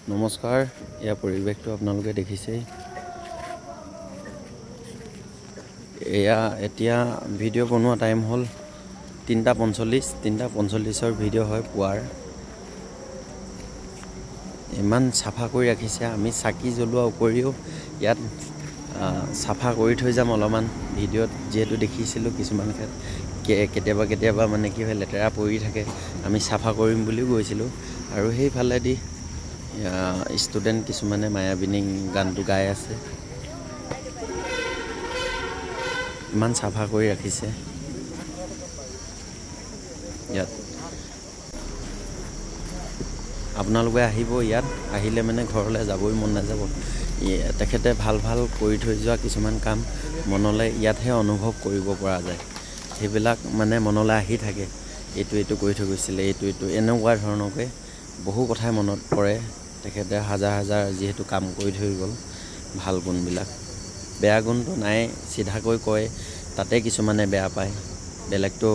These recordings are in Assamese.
নমস্কাৰ ইয়াৰ পৰিৱেশটো আপোনালোকে দেখিছে এয়া এতিয়া ভিডিঅ' বনোৱা টাইম হ'ল 3:45 ভিডিঅ' হয় পুৱাৰ ইমান চাফা কৰি ৰাখিছে আমি চাকি জ্বলোৱা উপৰিও ইয়াত চাফা কৰি থৈ যাম অলপমান ভিডিঅ'ত যেহেতু দেখিছিলোঁ কিছুমান কেতিয়াবা মানে কি হয় লেতেৰা পৰি থাকে আমি চাফা কৰিম বুলিও গৈছিলোঁ আৰু সেইফালেদি ষ্টুডেণ্ট কিছুমানে মায়াবিনী গানটো গাই আছে ইমান চাফা কৰি ৰাখিছে ইয়াত আপোনালোকে আহিব ইয়াত আহিলে মানে ঘৰলৈ যাবই মন নাযাব তেখেতে ভাল কৰি থৈ যোৱা কিছুমান কাম মনলৈ ইয়াতহে অনুভৱ কৰিব পৰা যায় সেইবিলাক মানে মনলৈ আহি থাকে এইটো কৰি থৈ গৈছিলে এইটো এনেকুৱা ধৰণৰকৈ বহু কথাই মনত পৰে তেখেতে হাজাৰ যিহেতু কাম কৰি থৈ গ'ল ভাল গুণবিলাক বেয়া গুণটো নাই সিধাকৈ কয় তাতে কিছুমানে বেয়া পায় বেলেগটো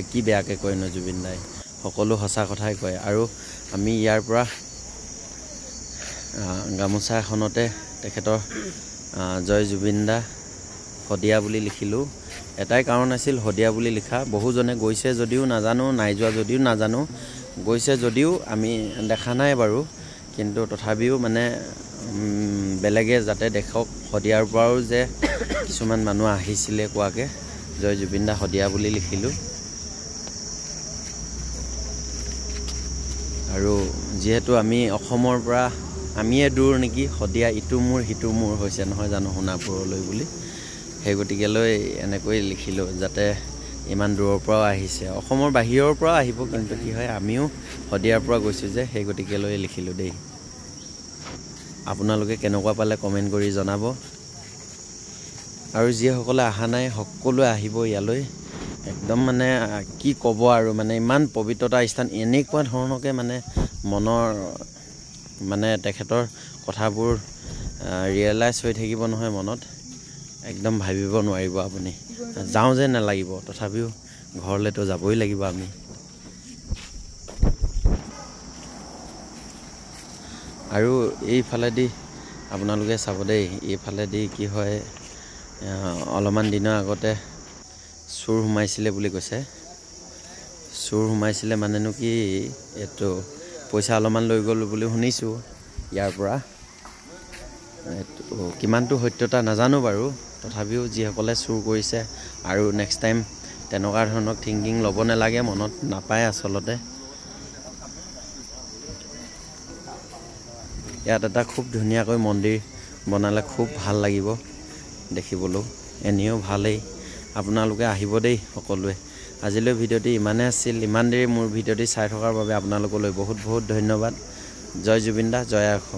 কি বেয়াকৈ কয় ন জুবিন দাই সকলো সঁচা কথাই কয় আৰু আমি ইয়াৰ পৰা গামোচা এখনতে তেখেতৰ জয় জুবিন দা শদিয়া বুলি লিখিলোঁ এটাই কাৰণ আছিল শদিয়া বুলি লিখা বহুজনে গৈছে যদিও নাজানো নাই যোৱা যদিও নাজানো গৈছে যদিও আমি দেখা নাই বাৰু কিন্তু তথাপিও মানে বেলেগে যাতে দেখক শদিয়াৰ পৰাও যে কিছুমান মানুহ আহিছিলে কোৱাকে জয় জুবিন দা শদিয়া বুলি লিখিলোঁ আৰু যেহেতু আমি অসমৰ পৰা আমিয়ে দূৰ নেকি শদিয়া ইটো মোৰ সিটো মোৰ হৈছে নহয় জানো সোণাপুৰলৈ বুলি সেই গতিকেলৈ এনেকৈ লিখিলোঁ যাতে ইমান দূৰৰ পৰাও আহিছে অসমৰ বাহিৰৰ পৰা আহিব কিন্তু কি হয় আমিও শদিয়াৰ পৰা গৈছোঁ যে সেই গতিকেলৈ লিখিলোঁ দেই আপোনালোকে কেনেকুৱা পালে কমেণ্ট কৰি জনাব আৰু যিসকলে অহা নাই সকলোৱে আহিব ইয়ালৈ একদম মানে কি ক'ব আৰু মানে ইমান পবিত্ৰতা স্থান এনেকুৱা ধৰণকে মানে মনৰ মানে তেখেতৰ কথাবোৰ ৰিয়েলাইজ হৈ থাকিব নহয় মনত একদম ভাবিব নোৱাৰিব আপুনি যাওঁ যে নালাগিব তথাপিও ঘৰলৈতো যাবই লাগিব আমি আৰু এইফালেদি আপোনালোকে চাব দেই এইফালেদি কি হয় অলপমান দিনৰ আগতে চুৰ সোমাইছিলে বুলি কৈছে চুৰ সোমাইছিলে মানেনো কি এইটো পইচা অলপমান লৈ গ'ল বুলি শুনিছোঁ ইয়াৰ পৰা এইটো কিমানটো সত্যতা নাজানো বাৰু তথাপিও যিসকলে চুৰ কৰিছে আৰু নেক্সট টাইম তেনেকুৱা ধৰণৰ থিংকিং ল'ব নালাগে মনত নাপায় আচলতে ইয়াত এটা খুব ধুনীয়াকৈ মন্দিৰ বনালে খুব ভাল লাগিব দেখিবলৈ এনেও ভালেই আপোনালোকে আহিব দেই সকলোৱে আজিলৈ ভিডিঅ'টি ইমানে আছিল ইমান দেৰি মোৰ ভিডিঅ'টি চাই থকাৰ বাবে আপোনালোকলৈ বহুত ধন্যবাদ জয় জুবিন দা জয় অসম